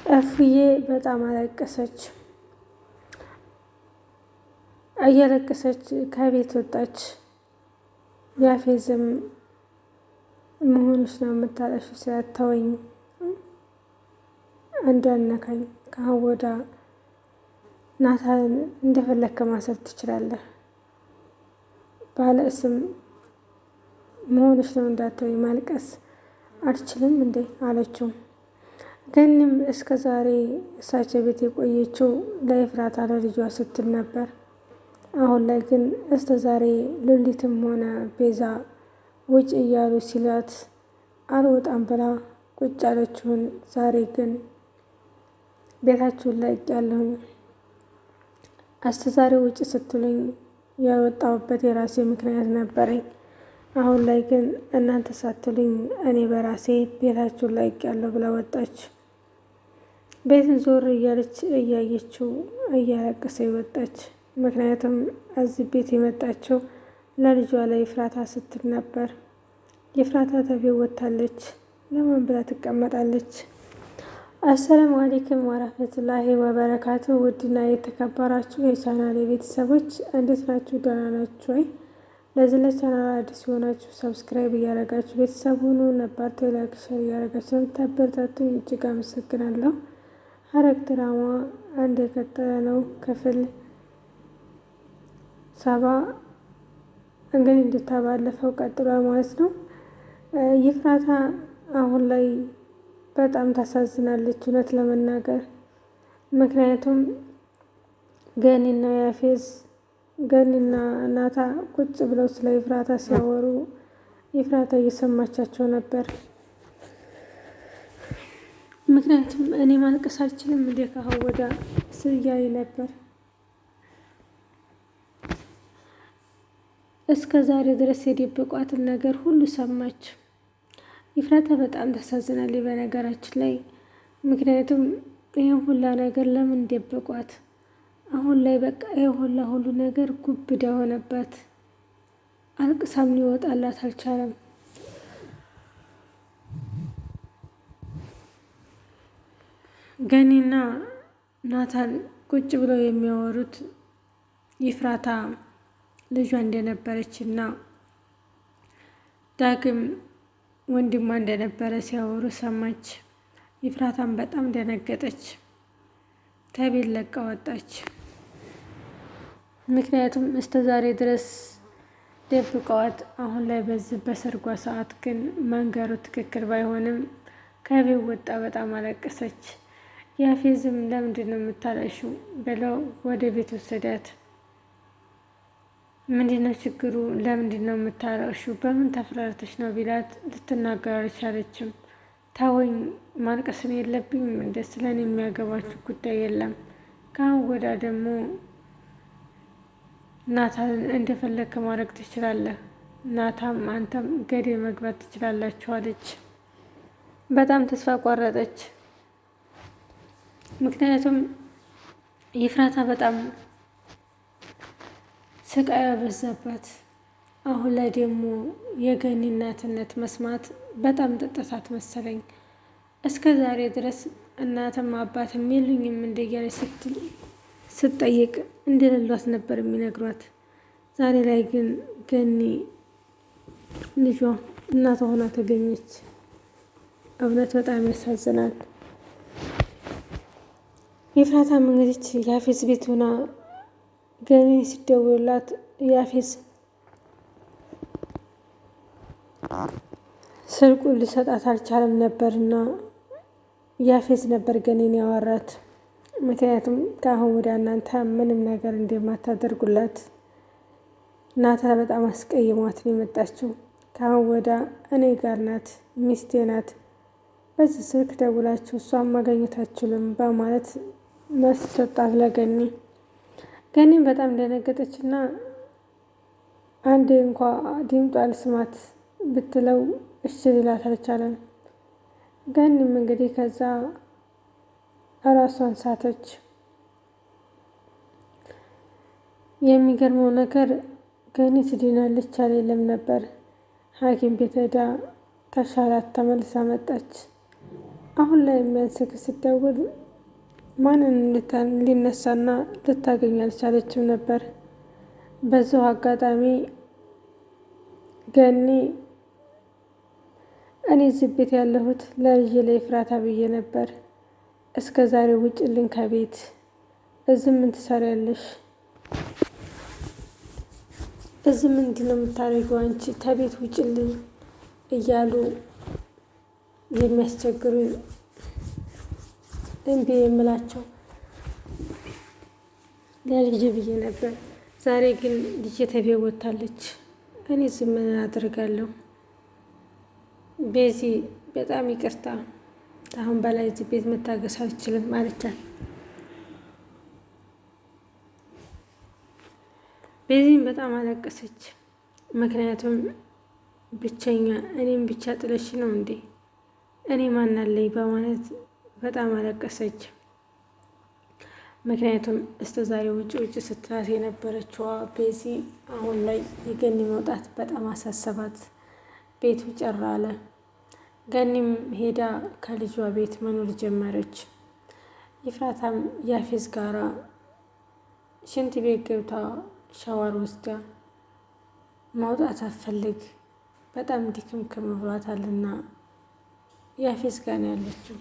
እፍዬ በጣም አለቀሰች። እያለቀሰች ከቤት ወጣች። ያፌዝም መሆንሽ ነው የምታለሽ ስለተወኝ እንዳነካኝ ከአሁን ወዳ ናታን እንደፈለግክ ማሰብ ትችላለህ። ባለእስም መሆንሽ ነው እንዳትወኝ ማልቀስ አልችልም እንዴ አለችው። ገኒም እስከ ዛሬ እሳቸው ቤት የቆየችው ለኤፍራታ ለልጇ ስትል ነበር። አሁን ላይ ግን እስከ ዛሬ ሉሊትም ሆነ ቤዛ ውጭ እያሉ ሲላት አልወጣም ብላ ቁጭ ያለችውን ዛሬ ግን ቤታችሁን ለቅቄያለሁኝ። እስከ ዛሬ ውጭ ስትሉኝ ያወጣሁበት የራሴ ምክንያት ነበረኝ። አሁን ላይ ግን እናንተ ሳትሉኝ እኔ በራሴ ቤታችሁን ለቅቄያለሁ ብላ ወጣች። ቤትን ዞር እያለች እያየችው እያለቀሰ ወጣች። ምክንያቱም እዚህ ቤት የመጣችው ለልጇ ለኤፍራታ ስትል ነበር። ኤፍራታ ተቤት ወጥታለች። ለማን ብላ ትቀመጣለች? አሰላሙ አለይኩም ወራህመቱላሂ ወበረካቱ። ውድና የተከበራችሁ የቻናሌ ቤተሰቦች እንዴት ናችሁ? ደህና ናችሁ ወይ? ለዚህ ለቻናል አዲስ የሆናችሁ ሰብስክራይብ እያደረጋችሁ ቤተሰብ ሁኑ። ነባር ላይክ፣ ሼር እያደረጋችሁ የምታበረታቱኝ እጅግ አመሰግናለሁ። ሐረግ ድራማ እንደቀጠለ ነው። ክፍል 7 እንግዲህ እንደተባለፈው ቀጥሏል ማለት ነው። ኤፍራታ አሁን ላይ በጣም ታሳዝናለች እውነት ለመናገር። ምክንያቱም ገኒና ናታ ቁጭ ብለው ስለ ኤፍራታ ሲያወሩ ኤፍራታ እየሰማቻቸው ነበር። ምክንያቱም እኔ ማልቀስ አልችልም እንዴ ካሁን ወዳ ስያይ ነበር። እስከ ዛሬ ድረስ የደበቋትን ነገር ሁሉ ሰማች። ኤፍራታ በጣም ታሳዝናለች በነገራችን ላይ። ምክንያቱም ይህን ሁላ ነገር ለምን ደበቋት? አሁን ላይ በቃ ይህ ሁሉ ነገር ጉብዳ ሆነባት። አልቅሳም ሊወጣላት አልቻለም። ገኒና ናታን ቁጭ ብለው የሚያወሩት ኤፍራታ ልጇ እንደነበረች እና ዳግም ወንድሟ እንደነበረ ሲያወሩ ሰማች። ኤፍራታም በጣም ደነገጠች። ከቤት ለቃ ወጣች። ምክንያቱም እስከ ዛሬ ድረስ ደብቀዋት፣ አሁን ላይ በዚህ በሰርጓ ሰዓት ግን መንገሩ ትክክል ባይሆንም ከቤት ወጣ። በጣም አለቀሰች። ያፌዝም ለምንድን ነው የምታለቅሺው ብለው ወደ ቤት ወሰዳት። ምንድነው ችግሩ? ለምንድን ነው የምታለቅሺው? በምን ተፍራርተሽ ነው ቢላት ልትናገር አልቻለችም። ታወኝ ማልቀስን የለብኝም እንደ ስለኔ የሚያገባችሁ ጉዳይ የለም። ከአሁን ወዳ ደግሞ ናታን እንደፈለግክ ማድረግ ትችላለህ። ናታም አንተም ገደል መግባት ትችላላችሁ አለች። በጣም ተስፋ ቆረጠች። ምክንያቱም ኤፍራታ በጣም ስቃይ በዛባት። አሁን ላይ ደግሞ የገኒ እናትነት መስማት በጣም ጥጥታት መሰለኝ። እስከ ዛሬ ድረስ እናትም አባትም የሉኝም እንደያለች ስትጠይቅ እንደሌሏት ነበር የሚነግሯት። ዛሬ ላይ ግን ገኒ ልጇ እናቷ ሆና ተገኘች። እውነት በጣም ያሳዝናል። ኤፍራታም እንግዲህ ያፌዝ ቤት ሆና ገኒ ሲደውልላት ያፌዝ ስልኩን ሊሰጣት አልቻለም ነበርና ያፌዝ ነበር ገኒን ያወራት። ምክንያቱም ከአሁን ወዲያ እናንተ ምንም ነገር እንደማታደርጉላት ናታ በጣም አስቀይሟት ነው የመጣችው። ከአሁን ወዲያ እኔ ጋር ናት፣ ሚስቴ ናት፣ በዚህ ስልክ ደውላችሁ እሷን ማግኘት አትችሉም በማለት መልስ ሰጣት ለገኒ። ገኒም በጣም ደነገጠች እና አንዴ እንኳ ድምጧ ልስማት ብትለው እሺ ሊላት አልቻለም። ገኒም እንግዲህ ከዛ እራሷን ሳተች። የሚገርመው ነገር ገኒ ትድናለች አልልም ነበር። ሐኪም ቤት ሄዳ ተሻላት፣ ተመልሳ መጣች። አሁን ላይ የሚያንስክ ሲደውል ማንን ሊነሳና ልታገኝ አልቻለችም ነበር። በዚሁ አጋጣሚ ገኒ እኔ እዚህ ቤት ያለሁት ለልጄ ለኤፍራታ ብዬ ነበር። እስከ ዛሬ ውጭልኝ ከቤት። እዚህ ምን ትሰሪያለሽ? እዚህ ምንድን ነው የምታደርጊው አንቺ? ከቤት ውጭልኝ እያሉ የሚያስቸግሩ እምቢ የምላቸው ለልጄ ብዬ ነበር። ዛሬ ግን ልጄ ተቤት ወጥታለች። እኔ እዚህ ምን አደርጋለሁ? ቤዚ በጣም ይቅርታ፣ አሁን በላይ እዚህ ቤት መታገስ አልችልም አለቻት። ቤዚም በጣም አለቀሰች። ምክንያቱም ብቸኛ እኔም ብቻ ጥለሽ ነው እንዴ? እኔ ማናለኝ በማለት በጣም አለቀሰች። ምክንያቱም እስከ ዛሬ ውጭ ውጭ ስትላት የነበረችዋ ቤዚ አሁን ላይ የገኒ መውጣት በጣም አሳሰባት። ቤቱ ጭር አለ። ገኒም ሄዳ ከልጇ ቤት መኖር ጀመረች። ኤፍራታም ያፌዝ ጋራ ሽንት ቤት ገብታ ሻወር ወስዳ ማውጣት አትፈልግ፣ በጣም ድክምክም ብሏታልና ያፌዝ ጋር ነው ያለችው።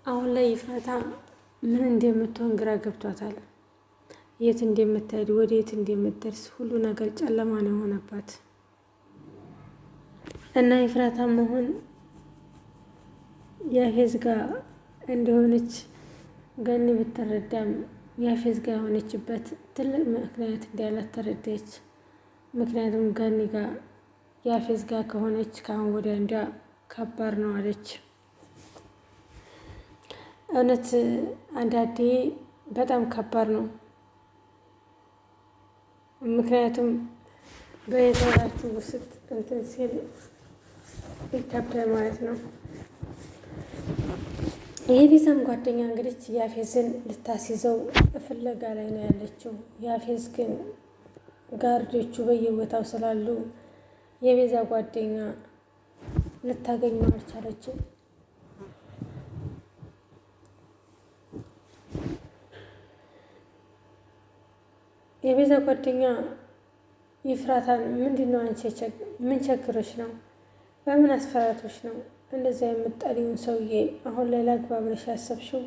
አሁን ላይ ኤፍራታ ምን እንደምትሆን ግራ ገብቷታል። የት እንደምትሄድ ወደ የት እንደምትደርስ ሁሉ ነገር ጨለማ ነው የሆነባት እና ኤፍራታ መሆን ያፌዝ ጋር እንደሆነች ገኒ ብትረዳም ያፌዝ ጋር የሆነችበት ትልቅ ምክንያት እንዳላት ተረዳች። ምክንያቱም ገኒ ጋር ያፌዝ ጋር ከሆነች ከአሁን ወዲያ እንዳ ከባድ ነው አለች። እውነት አንዳንዴ በጣም ከባድ ነው። ምክንያቱም በየተወራችሁ ውስጥ እንትን ሲል ይከብዳል ማለት ነው። የቤዛም ጓደኛ እንግዲህ ያፌዝን ልታስይዘው ፍለጋ ላይ ነው ያለችው። ያፌዝ ግን ጋርዶቹ በየቦታው ስላሉ የቤዛ ጓደኛ ልታገኘው አልቻለችም። የቤዛ ጓደኛ ኤፍራታን ምንድን ነው አንቺ ምን ቸግሮች ነው? በምን አስፈራቶች ነው እንደዚያ የምትጠሪውን ሰውዬ አሁን ላይ ላግባ ብለሽ ያሰብሽው?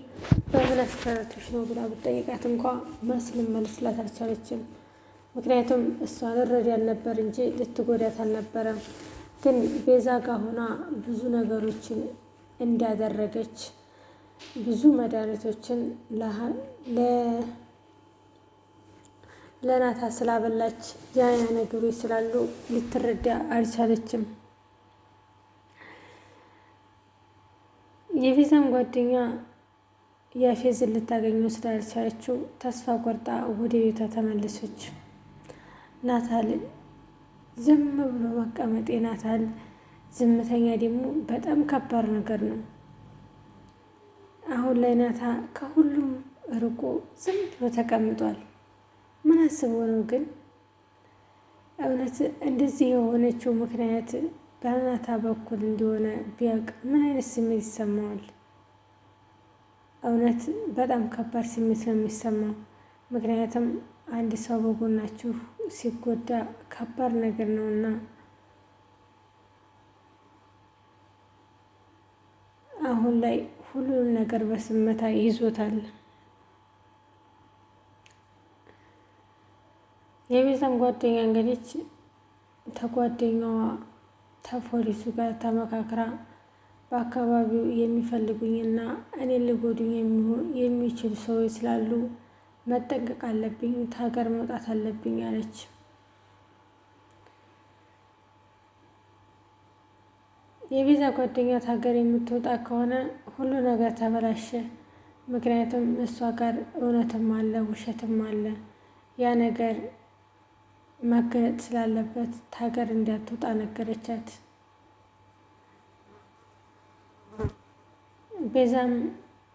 በምን አስፈራቶች ነው ብላ ብትጠይቃት እንኳ መልስ ልመልስላት አልቻለችም። ምክንያቱም እሷ ልረዳት ነበር እንጂ ልትጎዳት አልነበረም። ግን ቤዛ ጋር ሆና ብዙ ነገሮችን እንዳደረገች ብዙ መድኃኒቶችን ለናታ ስላበላች ያ ነገሮች ስላሉ ልትረዳ አልቻለችም። የቤዛም ጓደኛ ያፌዝን ልታገኘው ስላልቻለችው ተስፋ ቆርጣ ወደ ቤቷ ተመለሰች። ናታል ዝም ብሎ መቀመጥ ናታል ዝምተኛ ደግሞ በጣም ከባድ ነገር ነው። አሁን ላይ ናታ ከሁሉም ርቆ ዝም ብሎ ተቀምጧል። ምን አስቦ ነው ግን? እውነት እንደዚህ የሆነችው ምክንያት በናታ በኩል እንደሆነ ቢያውቅ ምን አይነት ስሜት ይሰማዋል? እውነት በጣም ከባድ ስሜት ነው የሚሰማው። ምክንያቱም አንድ ሰው በጎናችሁ ሲጎዳ ከባድ ነገር ነውና አሁን ላይ ሁሉንም ነገር በስመታ ይዞታል። የቤዛም ጓደኛ እንግዲህ ተጓደኛዋ ተፖሊሱ ጋር ተመካክራ በአካባቢው የሚፈልጉኝና እኔን ሊጎዱኝ የሚችሉ ሰዎች ስላሉ መጠንቀቅ አለብኝ፣ ከሀገር መውጣት አለብኝ አለች። የቤዛ ጓደኛ ሀገር የምትወጣ ከሆነ ሁሉ ነገር ተበላሸ። ምክንያቱም እሷ ጋር እውነትም አለ ውሸትም አለ። ያ ነገር መገለጥ ስላለበት ሀገር እንዳትወጣ ነገረቻት። ቤዛም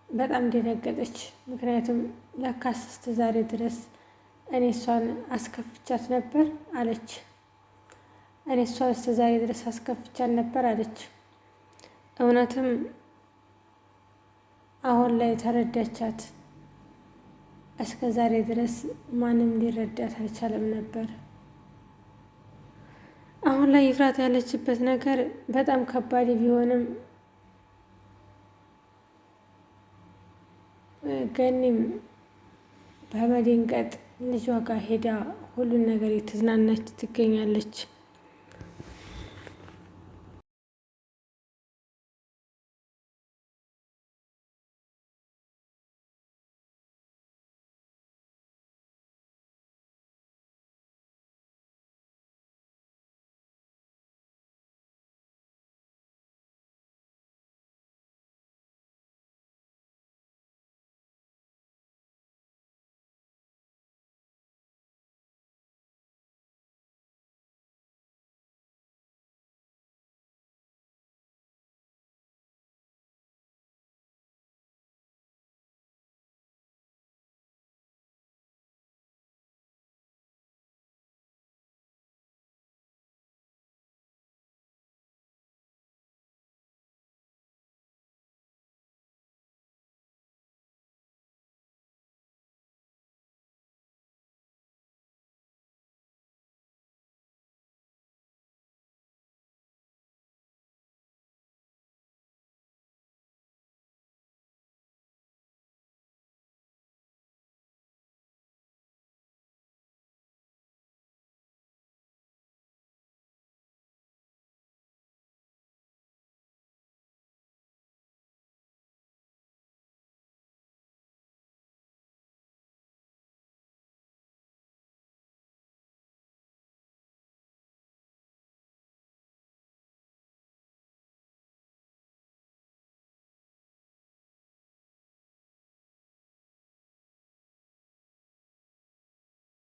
በጣም ደነገጠች። ምክንያቱም ለካስ እስከ ዛሬ ድረስ እኔ እሷን አስከፍቻት ነበር አለች። እኔ እሷን እስከ ዛሬ ድረስ አስከፍቻት ነበር አለች። እውነትም አሁን ላይ ተረዳቻት። እስከ ዛሬ ድረስ ማንም ሊረዳት አልቻለም ነበር። አሁን ላይ ኤፍራታ ያለችበት ነገር በጣም ከባድ ቢሆንም ገኒም በመደንገጥ ልጇ ጋር ሄዳ ሁሉን ነገር የተዝናናች ትገኛለች።